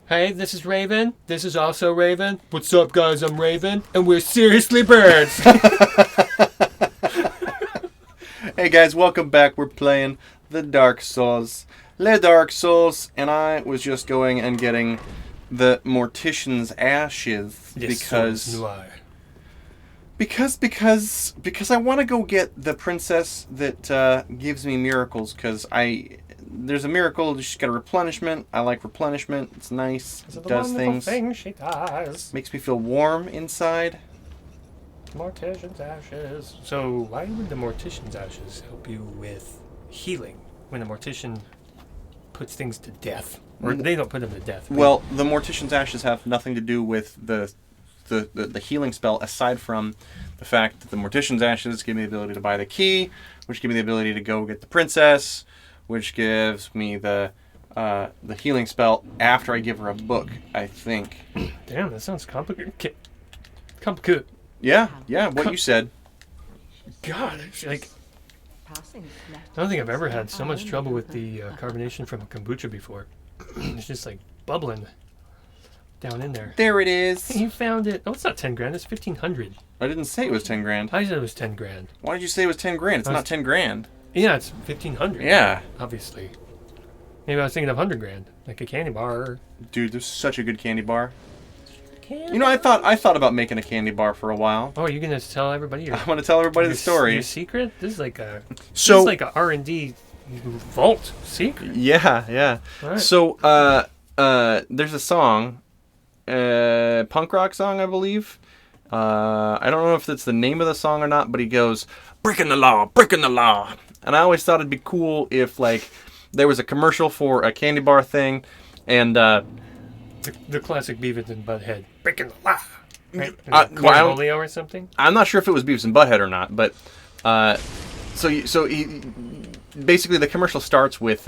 Hey, this is Raven. This is also Raven. What's up, guys? I'm Raven, and we're Seriously Birds. Hey guys, welcome back. We're playing the Dark Souls. Le Dark Souls, and I was just going and getting the Mortician's Ashes because I want to go get the princess that gives me miracles, because there's a miracle, she's got a replenishment. I like replenishment. It's nice. It does things. Thing she does. Makes me feel warm inside. Mortician's Ashes. So why would the Mortician's Ashes help you with healing when the Mortician puts things to death? Or they don't put them to death. Well, the Mortician's Ashes have nothing to do with the healing spell, aside from the fact that the Mortician's Ashes give me the ability to buy the key, which give me the ability to go get the princess, which gives me the healing spell after I give her a book, I think. Damn, that sounds complicated. Complicated. Yeah, what you said. God, I don't think I've ever had so much trouble with the carbonation from a kombucha before. It's just like bubbling down in there. There it is. You found it. Oh, it's not 10 grand. It's 1,500. I didn't say it was 10 grand. I said it was 10 grand. Why did you say it was 10 grand? It's not 10 grand. Yeah, it's 1,500. Yeah. Obviously. Maybe I was thinking of 100 grand, like a candy bar. Dude, there's such a good candy bar. Candy You know, I thought about making a candy bar for a while. Oh, are you gonna tell everybody? I want to tell everybody the story. Your secret? This is like a R&D vault secret. Yeah. Right. So, there's a song, punk rock song, I believe. I don't know if that's the name of the song or not, but he goes, breaking the law. And I always thought it'd be cool if, like, there was a commercial for a candy bar thing, and the classic Beavis and Butthead, breaking the law. Right? Cornholio or something. I'm not sure if it was Beavis and Butthead or not, but so he basically, the commercial starts with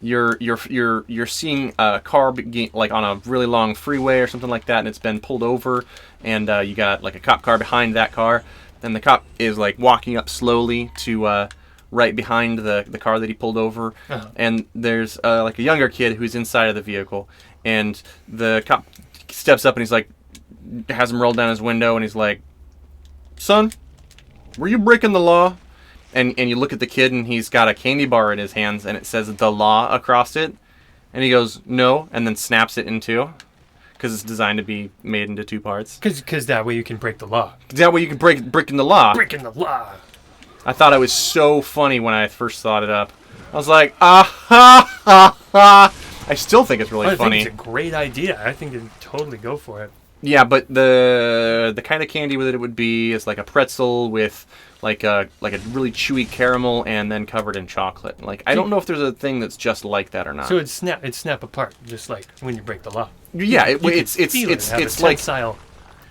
you're seeing a car like on a really long freeway or something like that, and it's been pulled over, and you got like a cop car behind that car, and the cop is like walking up slowly to right behind the car that he pulled over, and there's like a younger kid who's inside of the vehicle, and the cop steps up and he's like, has him roll down his window, and he's like, son, were you breaking the law? And you look at the kid, and he's got a candy bar in his hands, and it says "the law" across it. And he goes, no, and then snaps it in two, because it's designed to be made into two parts. Because that way you can break the law. That way you can breaking the law. Breaking the law. I thought it was so funny when I first thought it up. I was like, ha. I still think it's really funny. I think it's a great idea. I think you'd totally go for it. Yeah, but the kind of candy with it would be is like a pretzel with like a really chewy caramel and then covered in chocolate. Like, I don't know if there's a thing that's just like that or not. So it'd snap apart, just like when you break the law. Yeah, it's like tensile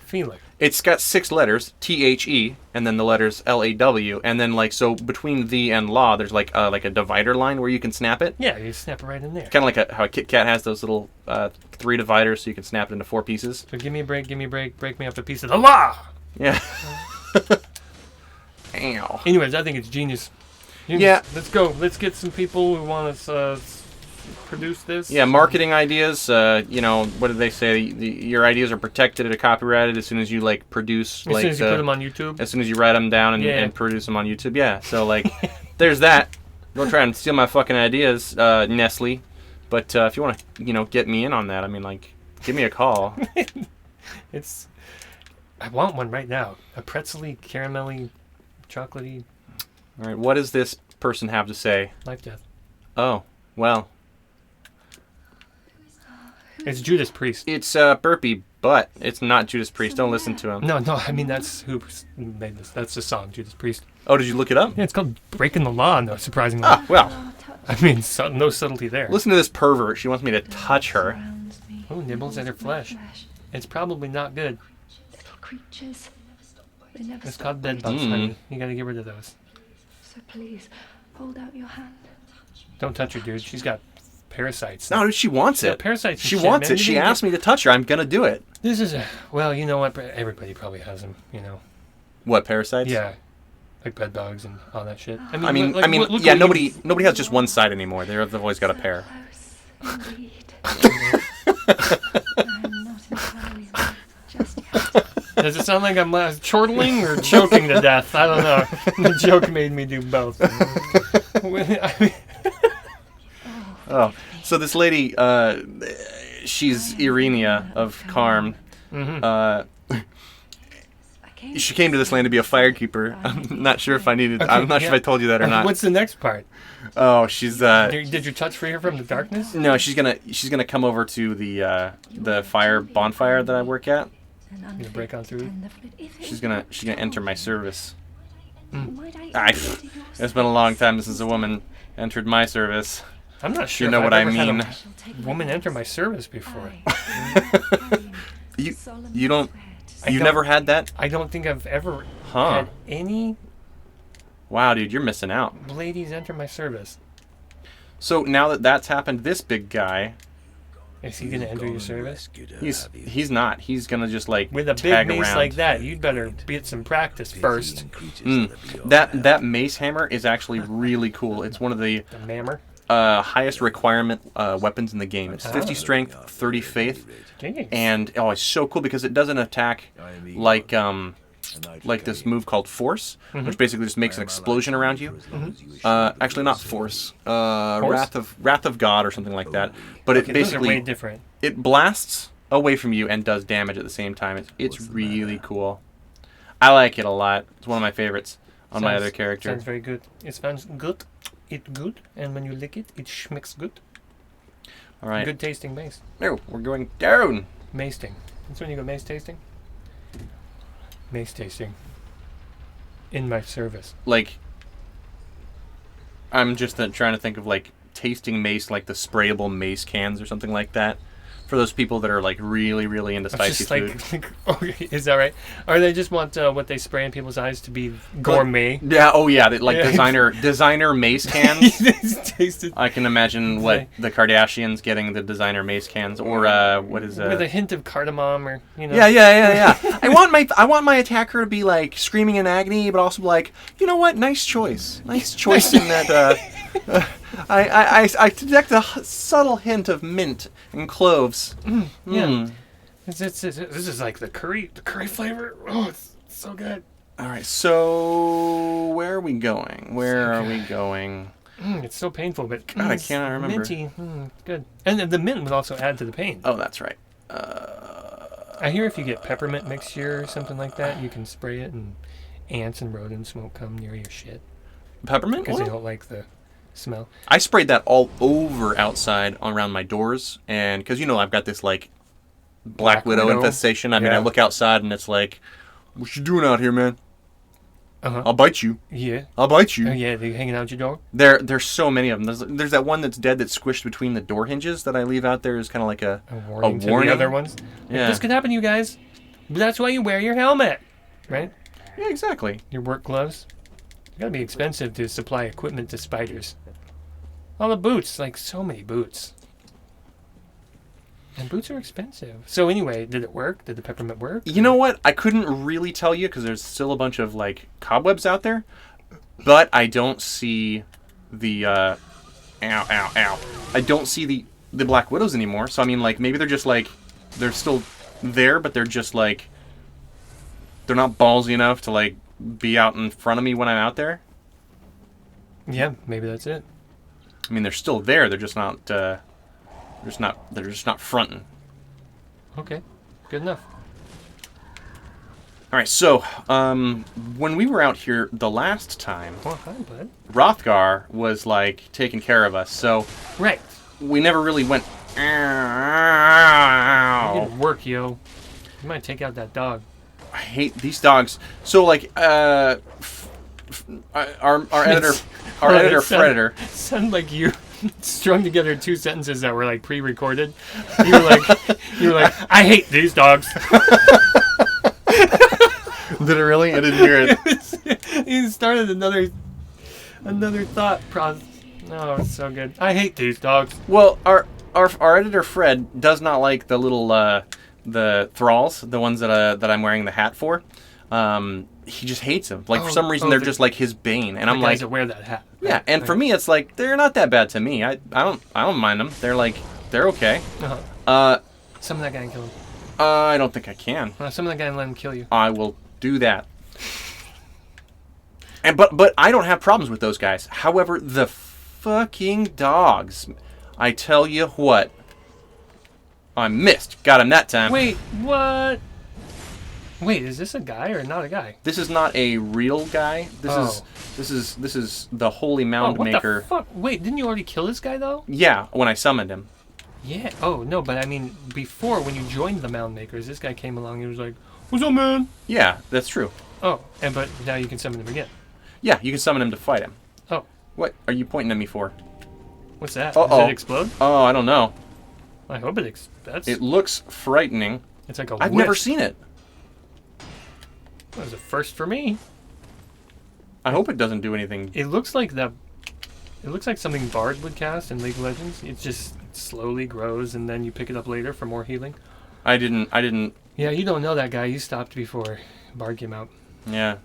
feeling. It's got 6 letters, THE, and then the letters LAW, and then like, so between the and law, there's like a divider line where you can snap it. Yeah, you snap it right in there. Kind of like how a Kit Kat has those little 3 dividers, so you can snap it into 4 pieces. So give me a break, break me up a piece of the law. Yeah. Ow. Anyways, I think it's genius. Yeah. Let's go. Let's get some people who want to produce this. Yeah, marketing ideas. What did they say? Your ideas are protected or copyrighted as soon as you like produce. As soon as you put them on YouTube. As soon as you write them down and produce them on YouTube. Yeah. So like, there's that. Don't try and steal my fucking ideas, Nestle. But if you want to, get me in on that, I mean, like, give me a call. I want one right now. A pretzel-y, caramelly, chocolatey. All right. What does this person have to say? Life, death. Oh, well. It's Judas Priest. It's Burpee, but it's not Judas Priest. Don't listen to him. No, I mean, that's who made this. That's the song, Judas Priest. Oh, did you look it up? Yeah, it's called Breaking the Law, no, surprisingly. Ah, well. I mean, no subtlety there. Listen to this pervert. She wants me to touch her. Oh, nibbles at her flesh. It's probably not good. Little creatures. It's called bed bugs, honey. You gotta get rid of those. So please, hold out your hand. Don't touch her, dude. She's got parasites. No, she wants it. Parasites. She wants it. She asked me to touch her. I'm gonna do it. This is well, you know what? Everybody probably has them. What, parasites? Yeah, like bed bugs and all that shit. Yeah. Nobody has just one side anymore. They've always got a pair. Close, indeed. Does it sound like I'm chortling or choking to death? I don't know. The joke made me do both. Oh, so this lady, she's Irenia of Karm. She came to this land to be a firekeeper. I'm not sure if I needed. Okay, I'm not sure if I told you that or not. What's the next part? Oh, she's. Did you touch free her from the darkness? No, she's gonna come over to the fire bonfire that I work at. You gonna break on through? She's gonna enter my service. It's been a long time since a woman entered my service. I'm not sure. You know if what I've I ever had mean. a woman enter my service before. You don't. You never had that? I don't think I've ever Huh. had any Wow, dude, you're missing out. ladies enter my service. So now that that's happened, this big guy, Is he gonna enter your service? he's not. He's gonna just like With a big tag mace around. like that, you'd better get some practice first. That mace hammer is actually really cool. It's one of the The mammer. highest requirement weapons in the game. It's 50 strength, 30 faith, Dang. and it's so cool because it doesn't attack like this move called Force, which basically just makes an explosion around you. Actually, not Force. Wrath of God or something like that. But Okay, it those are way basically different. it blasts away from you and does damage at the same time. It's really cool. I like it a lot. It's one of my favorites on my other character. Sounds very good. It sounds good. It good, and when you lick it, it schmecks good. All right. Good tasting mace. No, we're going down. Masting. That's when you go mace tasting. Mace tasting. In my service. Like, I'm just trying to think of like tasting mace, like the sprayable mace cans or something like that. For those people that are like really into I'm spicy just food. okay, is that right? Or they just want what they spray in people's eyes to be gourmet? Yeah. Oh yeah. Like Yeah. designer mace cans. Taste it I can imagine what the Kardashians getting the designer mace cans, or what is with a hint of cardamom, or Yeah. I want my attacker to be like screaming in agony, but also like, you know what? Nice choice in that. I detect a subtle hint of mint and cloves. Yeah. This is like the curry flavor. Oh, it's so good. All right, so where are we going? Where are we going? It's so painful, but God, I cannot remember. Minty, good. And the mint would also add to the pain. Oh, that's right. I hear if you get peppermint mixture or something like that, you can spray it, and ants and rodents won't come near your shit Peppermint because they oil? don't like the smell. I sprayed that all over outside around my doors, and because I've got this like Black Widow infestation. I mean, Yeah. I look outside and it's like, what you doing out here, man? Uh-huh. I'll bite you. Yeah. I'll bite you. Oh, yeah, they hanging out your door? There's so many of them. There's that one that's dead that's squished between the door hinges that I leave out there as kind of like a warning to the other ones. Yeah. This could happen to you guys. But that's why you wear your helmet, right? Yeah, exactly. Your work gloves. It's gotta be expensive to supply equipment to spiders. All the boots, like so many boots. And boots are expensive. So anyway, did it work? Did the peppermint work? You know what? I couldn't really tell you because there's still a bunch of like cobwebs out there, but I don't see the ow. I don't see the Black Widows anymore. So I mean, like maybe they're just like they're still there, but they're just like they're not ballsy enough to like be out in front of me when I'm out there. Yeah, maybe that's it. I mean, they're still there. They're just not. They're just not fronting. Okay, good enough. All right. So, when we were out here the last time, Well, hi, bud. Hrothgar was like taking care of us. So Right. we never really went. You Ow. didn't work, yo. You might take out that dog. I hate these dogs. So like, our editor, Predator. Sounded like you strung together two sentences that were like pre-recorded. You were like, I hate these dogs. Did it really? I didn't hear it. You started another thought process. Oh, it's so good. I hate these dogs. Well, our editor Fred does not like the little the thralls, the ones that I'm wearing the hat for. He just hates them. Like for some reason they're just like his bane, and I'm guys like, that wear that hat. yeah. And for me, it's like they're not that bad to me. I don't mind them. They're okay. Uh-huh. Uh, Summon that guy and kill him. I don't think I can. Summon the guy and let him kill you. I will do that. And but I don't have problems with those guys. However, the fucking dogs. I tell you what. I missed. Got him that time. Wait, what? Wait, is this a guy or not a guy? This is not a real guy. This is the Holy Mound what Maker. the fuck? Wait, didn't you already kill this guy though? Yeah, when I summoned him. Yeah. Oh no, but I mean, before when you joined the Mound Makers, this guy came along and was like, "What's up, man?" Yeah, that's true. Oh, but now you can summon him again. Yeah, you can summon him to fight him. Oh, What are you pointing at me for? what's that? Uh-oh. Does it explode? Oh, I don't know. I hope it explodes. It looks frightening. It's like a. I've whiff. never seen it. That was a first for me. I hope it doesn't do anything. It looks like the. It looks like something Bard would cast in League of Legends. It just slowly grows, and then you pick it up later for more healing. I didn't. Yeah, you don't know that guy. You stopped before Bard came out. Yeah.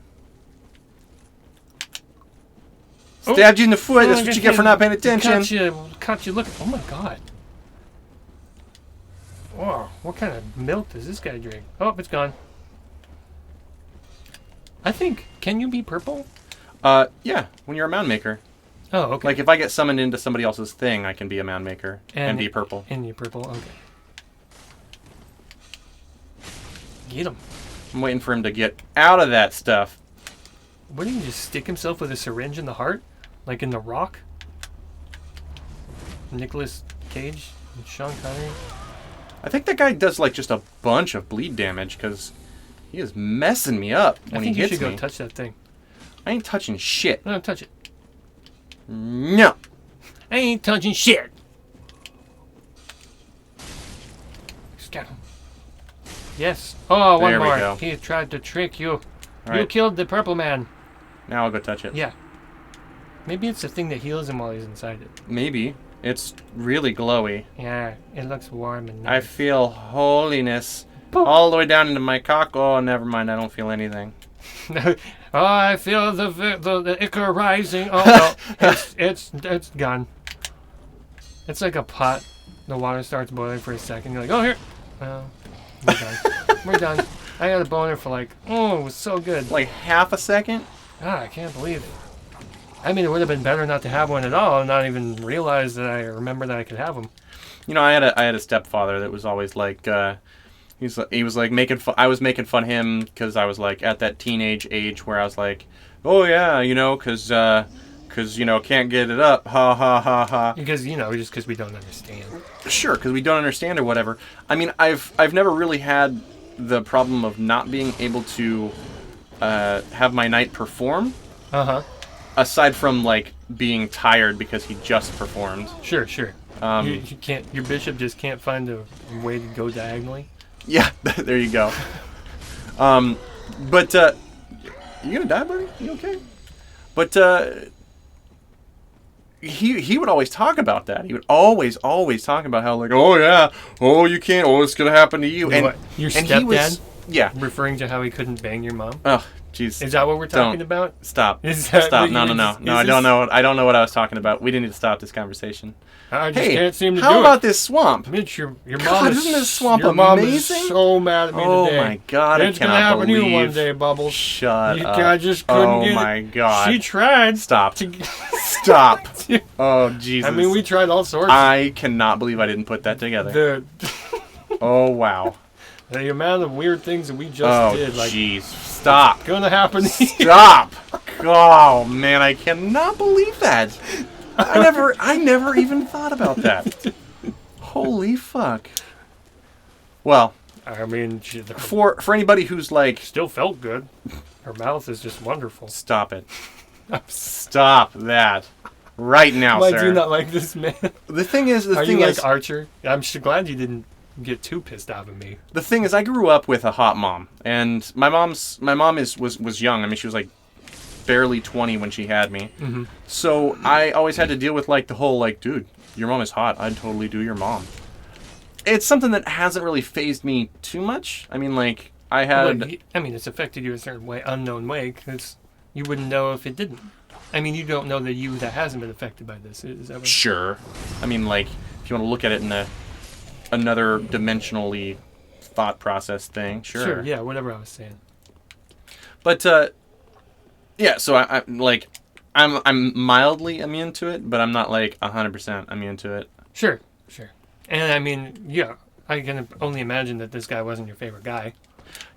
Oh. Stabbed you in the foot. Oh, That's what you get for not paying attention. Caught you. Look. Oh my god. Whoa. What kind of milk does this guy drink? Oh, it's gone. I think. Can you be purple? Yeah. When you're a mound maker. Oh, okay. Like if I get summoned into somebody else's thing, I can be a mound maker and be purple. And you're purple. Okay. Get him. I'm waiting for him to get out of that stuff. What did he just stick himself with a syringe in the heart? Like in The Rock? Nicolas Cage and Sean Connery? I think that guy does like just a bunch of bleed damage because he is messing me up when he I think you hits should go me. touch that thing. I ain't touching shit. No, touch it. No. I ain't touching shit. Scat him. Yes. Oh, one There we more. go. He tried to trick you. All You right. killed the purple man. Now I'll go touch it. Yeah. Maybe it's the thing that heals him while he's inside it. Maybe. It's really glowy. Yeah, it looks warm and I nice. feel holiness Boop. all the way down into my cock. Oh, never mind. I don't feel anything. Oh, I feel the ichor rising. Oh no, it's gone. It's like a pot. The water starts boiling for a second. You're like, oh here. Well, we're done. We're done. I had a boner for like, oh, it was so good. Like half a second? I can't believe it. I mean, it would have been better not to have one at all, and not even realize that I remember that I could have them. You know, I had a stepfather that was always like, he was like making fun. I was making fun of him because I was like at that teenage age where I was like, oh yeah, you know, because you know can't get it up, ha ha ha ha. Because just because we don't understand. Sure, because we don't understand or whatever. I mean, I've never really had the problem of not being able to have my knight perform. Aside from like being tired because he just performed. Sure. You can't. Your bishop just can't find a way to go diagonally. Yeah, there you go. But you gonna die, buddy? You okay? But he would always talk about that. He would always talk about how like, oh yeah, oh you can't, oh it's gonna happen to you. You know what? Your stepdad? he was, yeah. Referring to how he couldn't bang your mom. Oh, jeez. Is that what we're talking Don't. about? Stop. Is that Stop. what No. you- No, is I don't this- know. I don't know what I was talking about. We need to stop this conversation. I just Hey, can't seem to how do about it. this swamp? Mitch, your God, mom is isn't this swamp your mom amazing? is so mad at me Oh today. my God, I It's gonna cannot happen to you one believe- day, Bubbles. Shut You up. guys just couldn't Oh get it. my God. She tried. Stop. To, Stop. Oh Jesus. I mean, we tried all sorts. I cannot believe I didn't put that together. Oh wow. The amount of weird things that we just Oh did, like, jeez. Stop. gonna happen to you. Stop. Oh man, I cannot believe that. I never even thought about that. Holy fuck. Well, I mean, for anybody who's like, still felt good. Her mouth is just wonderful. stop it. Stop that. Right now, Why sir. do you not like this man? The thing is, Are you like Archer? I'm glad you didn't get too pissed off at me. the thing is, I grew up with a hot mom, and my mom was young. I mean, she was like barely 20 when she had me. Mm-hmm. So I always had to deal with like the whole like, dude, your mom is hot. I'd totally do your mom. It's something that hasn't really fazed me too much. I mean, like I had. I mean, it's affected you a certain way, unknown way, because you wouldn't know if it didn't. I mean, you don't know the you that hasn't been affected by this. Is that what? Sure. I mean, like if you want to look at it in another dimensionally thought process thing. Sure. Yeah, whatever I was saying. But yeah, so I'm mildly immune to it, but I'm not like 100% immune to it. Sure. And I mean, yeah, I can only imagine that this guy wasn't your favorite guy.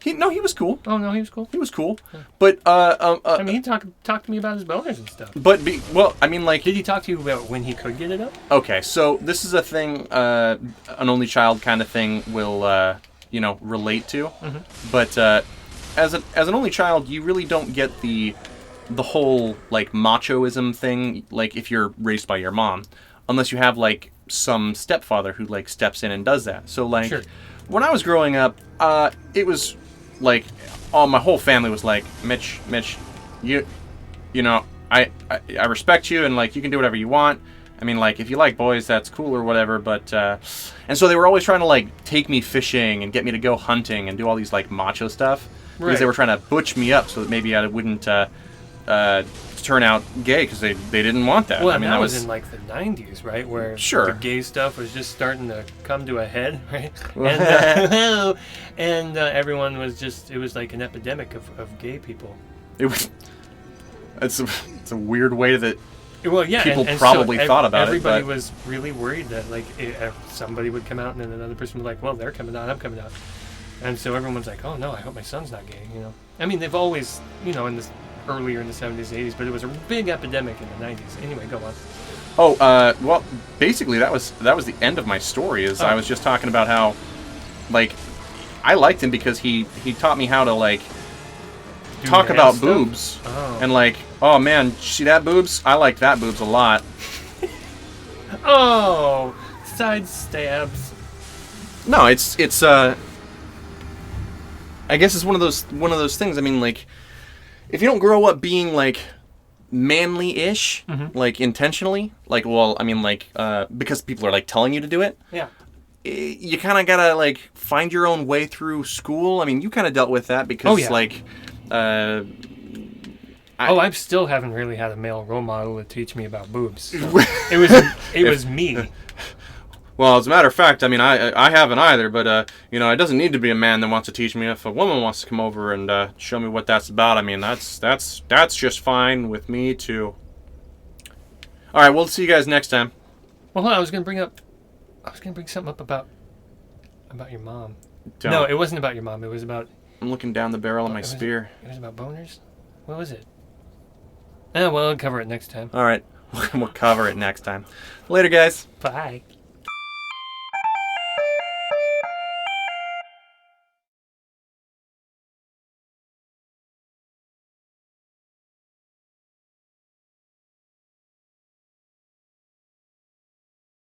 He was cool. Oh no, he was cool. He was cool. But I mean, he talked to me about his boners and stuff. well, I mean, like, Did he talk to you about when he could get it up? okay, so this is a thing an only child kind of thing will relate to. Mm-hmm. But as an only child, you really don't get the whole like machoism thing, like if you're raised by your mom, unless you have like some stepfather who like steps in and does that. So like Sure. when I was growing up, it was like my whole family was like, Mitch, you know, I respect you and like you can do whatever you want. I mean, like if you like boys, that's cool or whatever. But and so they were always trying to like take me fishing and get me to go hunting and do all these like macho stuff because Right. they were trying to butch me up so that maybe I wouldn't turn out gay because they didn't want that. Well, I mean, that was in like the 90s, right? Where Sure. the gay stuff was just starting to come to a head, right? And everyone was just, it was like an epidemic of gay people. it was. It's a weird way that Well, yeah, people and probably so thought about everybody it. But was really worried that like if somebody would come out and then another person was like, well, they're coming out, I'm coming out. And so everyone's like, oh no, I hope my son's not gay, you know? I mean, they've always, earlier in the 70s, 80s, but it was a big epidemic in the 90s. Anyway, go on. well, basically that was the end of my story. Is I was just talking about how, like, I liked him because he taught me how to like Do talk man about stuff? boobs Oh. and like, oh man, see that boobs? I like that boobs a lot. Oh, side stabs. No, it's I guess it's one of those things. I mean, like, if you don't grow up being like manly-ish, like intentionally, like, well, I mean, like, because people are like telling you to do it, Yeah. you kind of gotta like find your own way through school. I mean, you kind of dealt with that because, Oh, yeah. like, I still haven't really had a male role model to teach me about boobs. So it was me. well, as a matter of fact, I mean, I haven't either, but it doesn't need to be a man that wants to teach me. If a woman wants to come over and show me what that's about, I mean, that's just fine with me too. All right, we'll see you guys next time. Well, hold on, I was gonna bring something up about your mom. Don't. No, it wasn't about your mom. It was about I'm looking down the barrel of my it was- spear. It was about boners. What was it? Oh, well, I'll cover it next time. All right, we'll cover it next time. Later, guys. Bye.